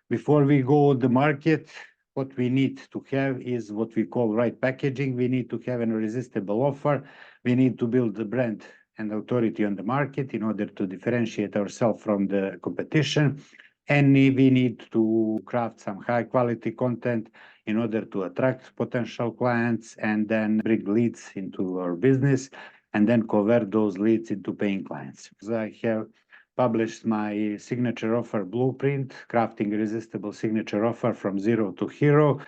Before we go on the market, what we need to have is what we call right packaging. We need to have an irresistible offer. We need to build the brand and authority on the market in order to differentiate ourselves from the competition. And we need to craft some high quality content in order to attract potential clients and then bring leads into our business and then convert those leads into paying clients. So I have published my signature offer blueprint, crafting irresistible signature offer from zero to hero.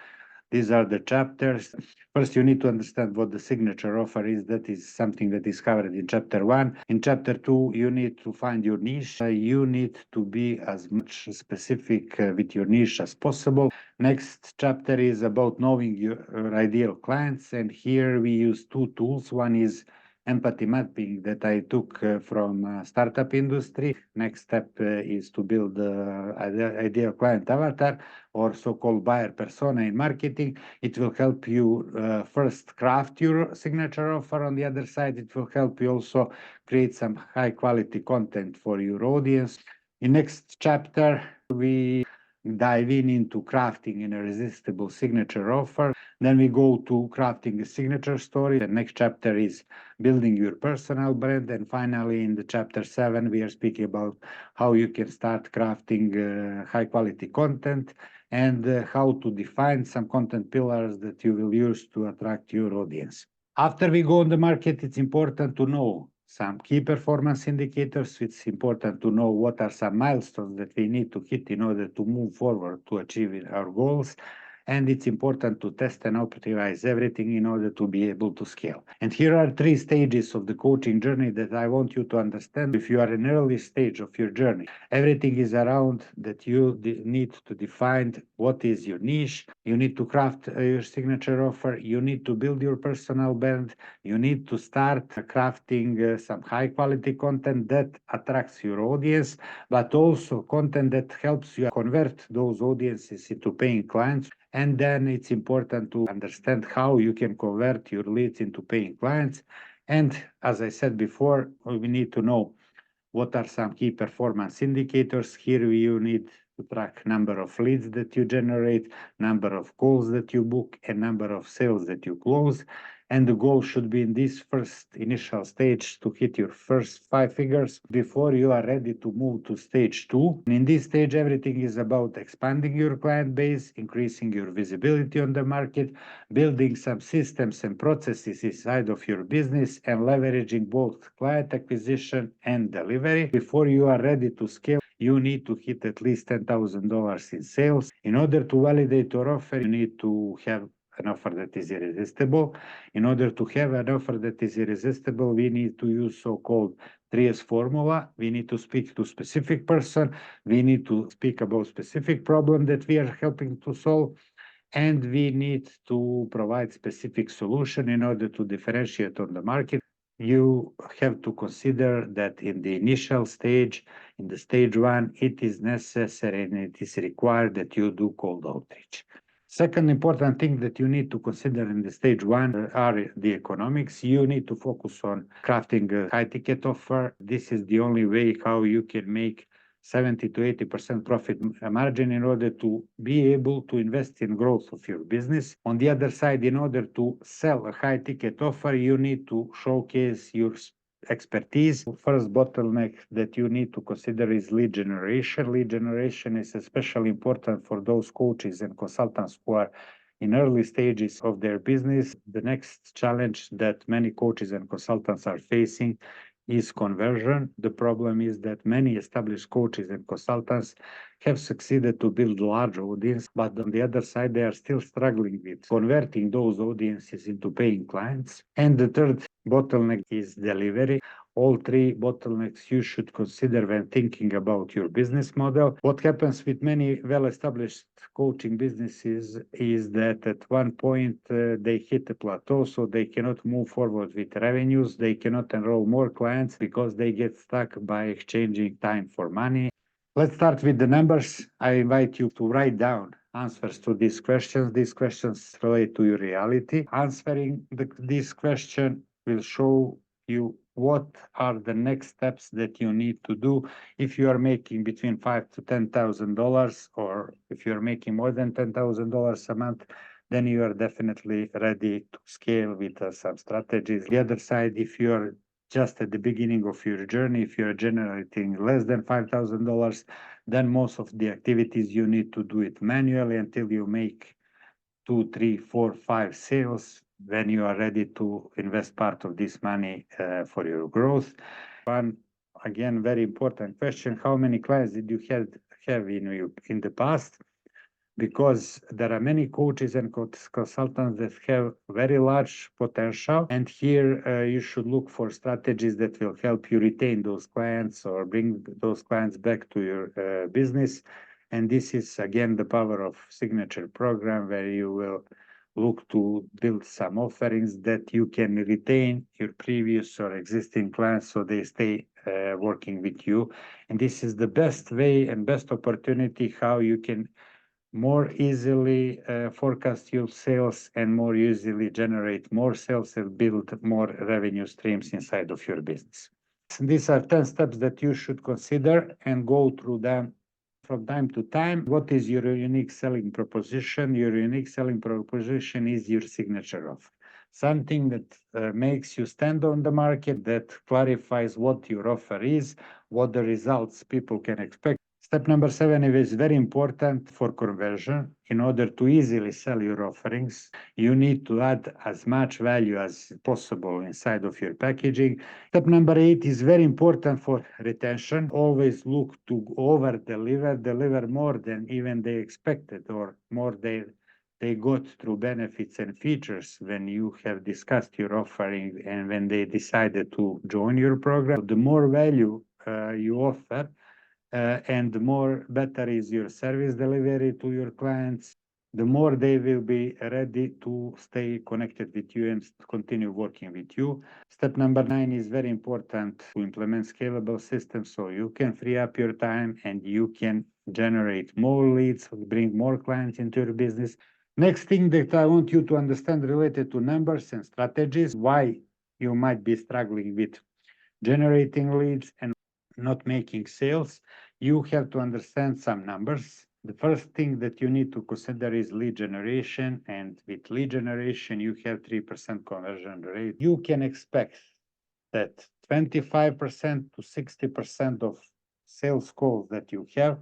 These are the chapters. First, you need to understand what the signature offer is. That is something that is covered in chapter 1. In chapter 2, you need to find your niche. You need to be as much specific with your niche as possible. Next chapter is about knowing your ideal clients. And here we use two tools. One is empathy mapping that I took from startup industry. Next step is to build ideal client avatar or so-called buyer persona in marketing. It will help you first craft your signature offer. On the other side, it will help you also create some high quality content for your audience. In next chapter, we dive into crafting an irresistible signature offer. Then we go to crafting a signature story. The next chapter is building your personal brand. And finally, in the chapter 7, we are speaking about how you can start crafting high quality content and how to define some content pillars that you will use to attract your audience. After we go on the market, it's important to know some key performance indicators. It's important to know what are some milestones that we need to hit in order to move forward to achieve our goals. And it's important to test and optimize everything in order to be able to scale. And here are 3 stages of the coaching journey that I want you to understand. If you are in an early stage of your journey, everything is around that you need to define what is your niche. You need to craft your signature offer. You need to build your personal brand. You need to start crafting some high quality content that attracts your audience, but also content that helps you convert those audiences into paying clients. And then it's important to understand how you can convert your leads into paying clients. And as I said before, we need to know what are some key performance indicators. Here you need to track number of leads that you generate, number of calls that you book, and number of sales that you close. And the goal should be in this first initial stage to hit your first 5 figures before you are ready to move to stage 2. And in this stage, everything is about expanding your client base, increasing your visibility on the market, building some systems and processes inside of your business, and leveraging both client acquisition and delivery. Before you are ready to scale, you need to hit at least $10,000 in sales. In order to validate your offer, you need to have an offer that is irresistible. In order to have an offer that is irresistible, we need to use so-called 3S formula. We need to speak to specific person. We need to speak about specific problem that we are helping to solve. And we need to provide specific solution in order to differentiate on the market. You have to consider that in the initial stage, in the stage 1, it is necessary and it is required that you do cold outreach. Second important thing that you need to consider in the stage 1 are the economics. You need to focus on crafting a high ticket offer. This is the only way how you can make 70 to 80% profit margin in order to be able to invest in growth of your business. On the other side, in order to sell a high ticket offer, you need to showcase your expertise. First bottleneck that you need to consider is lead generation. Lead generation is especially important for those coaches and consultants who are in early stages of their business. The next challenge that many coaches and consultants are facing is conversion. The problem is that many established coaches and consultants have succeeded to build large audience, but on the other side, they are still struggling with converting those audiences into paying clients. And the third bottleneck is delivery. All 3 bottlenecks you should consider when thinking about your business model. What happens with many well-established coaching businesses is that at one point they hit a plateau, so they cannot move forward with revenues. They cannot enroll more clients because they get stuck by exchanging time for money. Let's start with the numbers. I invite you to write down answers to these questions. These questions relate to your reality. Answering this question will show you what are the next steps that you need to do if you are making between $5,000 to $10,000, or if you are making more than $10,000 a month, then you are definitely ready to scale with some strategies. The other side, if you are just at the beginning of your journey, if you are generating less than $5,000, then most of the activities you need to do it manually until you make 2, 3, 4, 5 sales, when you are ready to invest part of this money for your growth. One, again, very important question: how many clients did you have in the past? Because there are many coaches and consultants that have very large potential, and here you should look for strategies that will help you retain those clients or bring those clients back to your business. And this is again the power of signature program, where you will look to build some offerings that you can retain your previous or existing clients so they stay working with you. And this is the best way and best opportunity how you can more easily forecast your sales and more easily generate more sales and build more revenue streams inside of your business. These are 10 steps that you should consider and go through them from time to time. What is your unique selling proposition? Your unique selling proposition is your signature offer. Something that makes you stand on the market, that clarifies what your offer is, what the results people can expect. Step number 7 is very important for conversion. In order to easily sell your offerings, you need to add as much value as possible inside of your packaging. Step number 8 is very important for retention. Always look to deliver more than even they expected, or more they got through benefits and features when you have discussed your offering and when they decided to join your program. The more value you offer, and the more better is your service delivery to your clients, the more they will be ready to stay connected with you and continue working with you. Step number 9 is very important: to implement scalable systems so you can free up your time and you can generate more leads, bring more clients into your business. Next thing that I want you to understand related to numbers and strategies, why you might be struggling with generating leads and not making sales, you have to understand some numbers. The first thing that you need to consider is lead generation, and with lead generation, you have 3% conversion rate. You can expect that 25% to 60% of sales calls that you have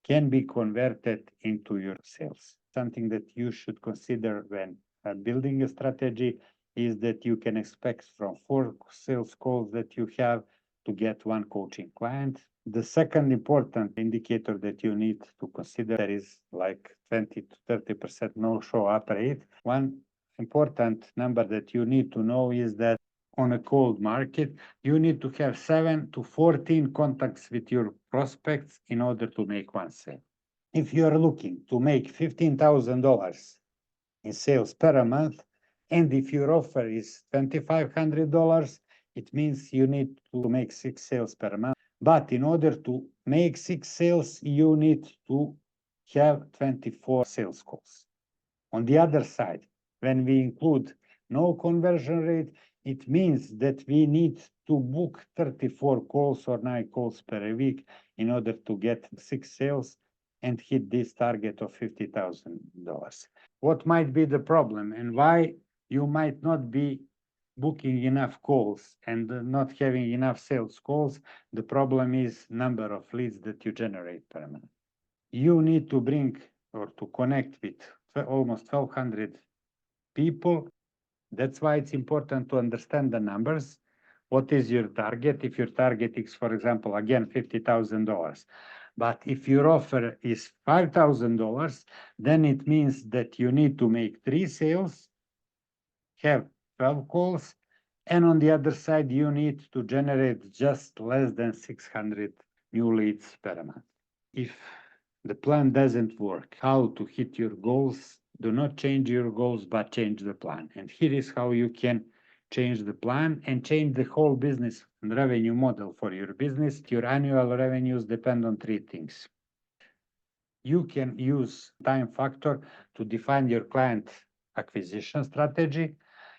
can be converted into your sales. Something that you should consider when building a strategy is that you can expect from 4 sales calls that you have to get 1 coaching client. The second important indicator that you need to consider is like 20 to 30% no-show up rate. One important number that you need to know is that on a cold market, you need to have 7 to 14 contacts with your prospects in order to make 1 sale. If you are looking to make $15,000 in sales per month, and if your offer is $2,500, it means you need to make 6 sales per month. But in order to make 6 sales, you need to have 24 sales calls. On the other side, when we include no conversion rate, it means that we need to book 34 calls or 9 calls per week in order to get 6 sales and hit this target of $50,000. What might be the problem and why you might not be booking enough calls and not having enough sales calls? The problem is number of leads that you generate per month. You need to bring or to connect with almost 1,200 people. That's why it's important to understand the numbers. What is your target? If your target is, for example, again, $50,000, but if your offer is $5,000, then it means that you need to make 3 sales, have 12 calls, and on the other side, you need to generate just less than 600 new leads per month. If the plan doesn't work, how to hit your goals? Do not change your goals, but change the plan. And here is how you can change the plan and change the whole business and revenue model for your business. Your annual revenues depend on 3 things. You can use time factor to define your client acquisition strategy.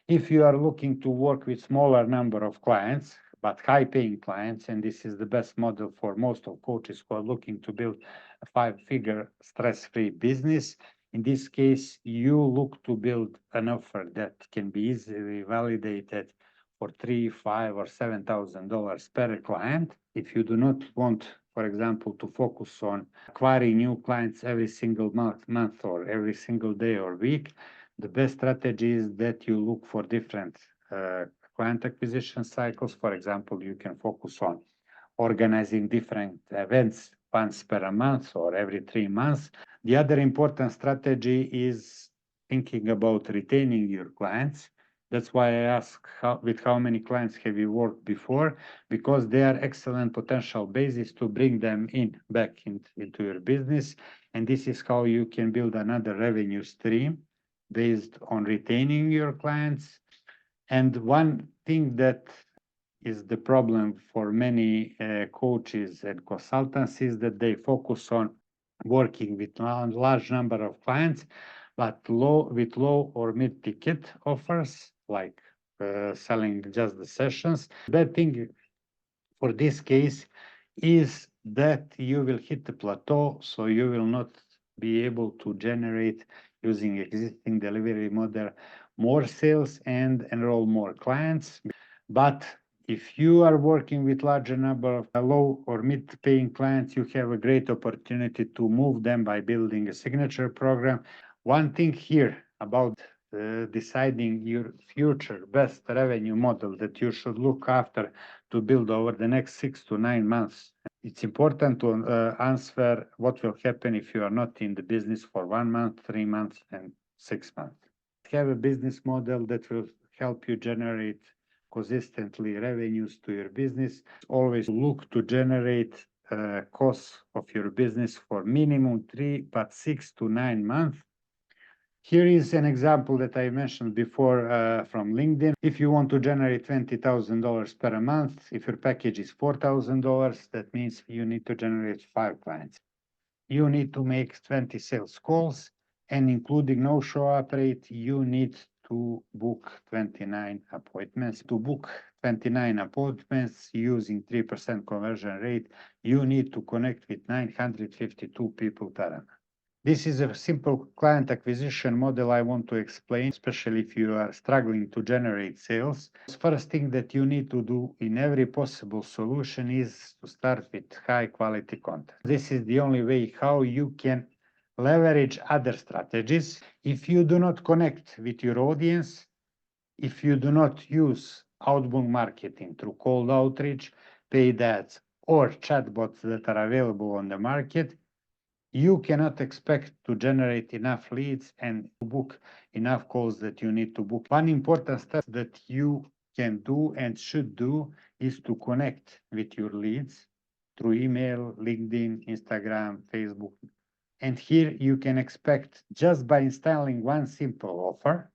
If you are looking to work with smaller number of clients, but high-paying clients, and this is the best model for most of coaches who are looking to build a five-figure stress-free business. In this case, you look to build an offer that can be easily validated for $3,000, $5,000, or $7,000 per client. If you do not want, for example, to focus on acquiring new clients every single month or every single day or week, the best strategy is that you look for different client acquisition cycles. For example, you can focus on organizing different events once per month or every 3 months. The other important strategy is thinking about retaining your clients. That's why I ask with how many clients have you worked before, because they are excellent potential basis to bring them back into your business. And this is how you can build another revenue stream based on retaining your clients. And one thing that is the problem for many coaches and consultants is that they focus on working with a large number of clients, but with low or mid-ticket offers, like selling just the sessions. Bad thing for this case is that you will hit the plateau, so you will not be able to generate, using existing delivery model, more sales and enroll more clients. But if you are working with larger number of low or mid-paying clients, you have a great opportunity to move them by building a signature program. One thing here about deciding your future best revenue model that you should look after to build over the next 6 to 9 months. It's important to answer what will happen if you are not in the business for 1 month, 3 months, and 6 months. Have a business model that will help you generate consistently revenues to your business. Always look to generate costs of your business for minimum 3, but 6 to 9 months. Here is an example that I mentioned before from LinkedIn. If you want to generate $20,000 per month, if your package is $4,000, that means you need to generate 5 clients. You need to make 20 sales calls, and including no show-up rate, you need to book 29 appointments. To book 29 appointments using 3% conversion rate, you need to connect with 952 people per annum. This is a simple client acquisition model I want to explain, especially if you are struggling to generate sales. The first thing that you need to do in every possible solution is to start with high quality content. This is the only way how you can leverage other strategies. If you do not connect with your audience, if you do not use outbound marketing through cold outreach, paid ads, or chatbots that are available on the market, you cannot expect to generate enough leads and book enough calls that you need to book. One important step that you can do and should do is to connect with your leads through email, LinkedIn, Instagram, Facebook. And here you can expect, just by installing one simple offer,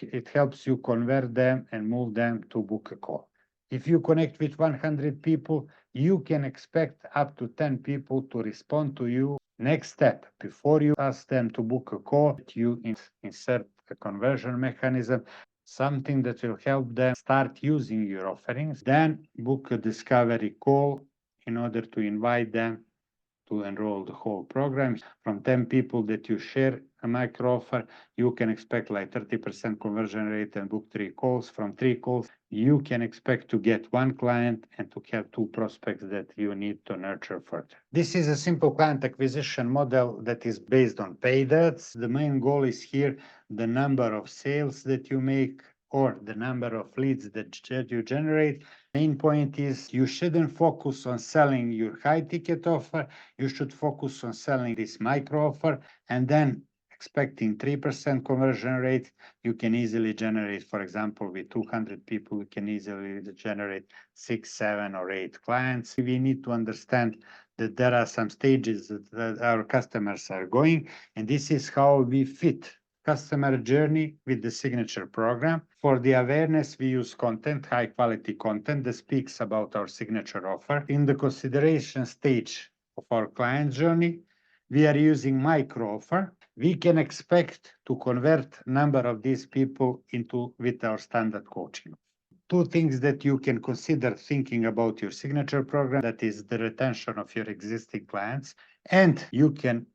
it helps you convert them and move them to book a call. If you connect with 100 people, you can expect up to 10 people to respond to you. Next step, before you ask them to book a call, you insert a conversion mechanism, something that will help them start using your offerings. Then book a discovery call in order to invite them to enroll the whole program. From 10 people that you share a micro offer, you can expect like 30% conversion rate and book 3 calls. From 3 calls, you can expect to get 1 client and to have 2 prospects that you need to nurture further. This is a simple client acquisition model that is based on paid ads. The main goal is here the number of sales that you make or the number of leads that you generate. Main point is you shouldn't focus on selling your high ticket offer. You should focus on selling this micro offer, and then expecting 3% conversion rate, you can easily generate, for example, with 200 people, you can easily generate 6, 7, or 8 clients. We need to understand that there are some stages that our customers are going, and this is how we fit customer journey with the signature program. For the awareness, we use content, high quality content that speaks about our signature offer. In the consideration stage of our client journey, we are using micro offer. We can expect to convert number of these people with our standard coaching. two things that you can consider thinking about your signature program. That is the retention of your existing clients, and you can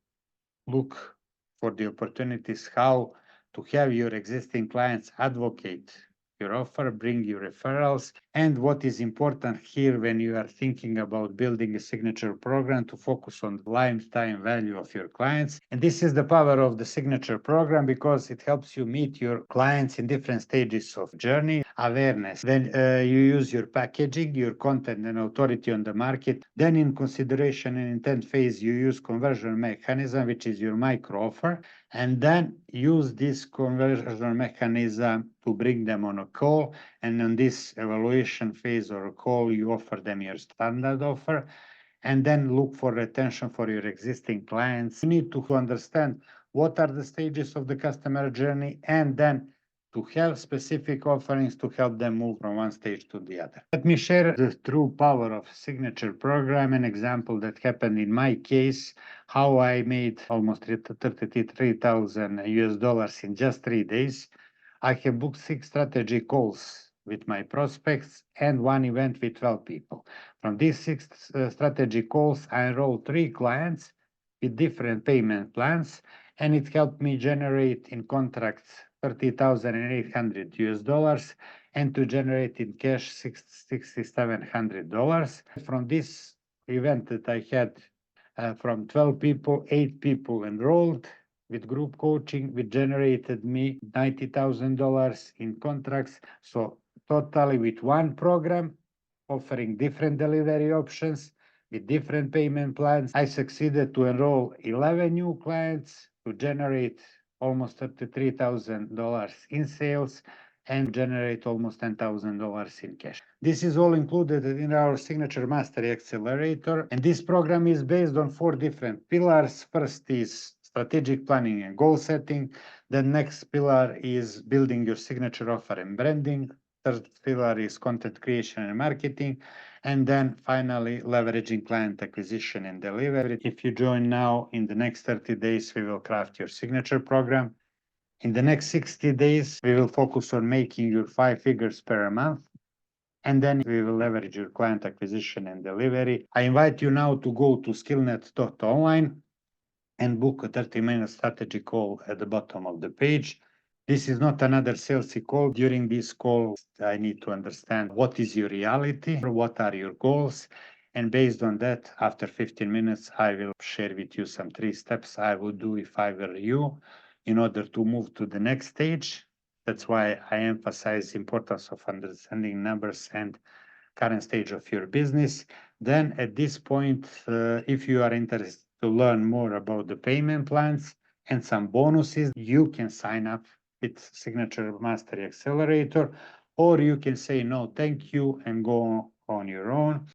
look for the opportunities how to have your existing clients advocate your offer, bring you referrals, and what is important here when you are thinking about building a signature program, to focus on the lifetime value of your clients. And this is the power of the signature program, because it helps you meet your clients in different stages of journey. Awareness, then you use your packaging, your content and authority on the market. Then in consideration and intent phase, you use conversion mechanism, which is your micro offer, and then use this conversion mechanism to bring them on a call. And on this evaluation phase or a call, you offer them your standard offer, and then look for retention for your existing clients. You need to understand what are the stages of the customer journey, and then to have specific offerings to help them move from one stage to the other. Let me share the true power of signature program, an example that happened in my case, how I made almost $33,000 in just 3 days. I have booked 6 strategy calls with my prospects and 1 event with 12 people. From these 6 strategy calls, I enrolled 3 clients with different payment plans, and it helped me generate in contracts $30,800 and to generate in cash $6,700. From this event that I had, from 12 people, 8 people enrolled with group coaching, which generated me $90,000 in contracts. So totally with one program, offering different delivery options with different payment plans, I succeeded to enroll 11 new clients, to generate almost $33,000 in sales, and generate almost $10,000 in cash. This is all included in our Signature Mastery Accelerator, and this program is based on 4 different pillars. First is strategic planning and goal setting. The next pillar is building your signature offer and branding. Third pillar is content creation and marketing. And then finally, leveraging client acquisition and delivery. If you join now, in the next 30 days, we will craft your signature program. In the next 60 days, we will focus on making your 5 figures per month. And then we will leverage your client acquisition and delivery. I invite you now to go to skillnet.online and book a 30-minute strategy call at the bottom of the page. This is not another salesy call. During this call, I need to understand what is your reality, what are your goals, and based on that, after 15 minutes, I will share with you some 3 steps I would do if I were you in order to move to the next stage. That's why I emphasize the importance of understanding numbers and current stage of your business. Then at this point, if you are interested to learn more about the payment plans and some bonuses, you can sign up with Signature Mastery Accelerator, or you can say no thank you and go on your own.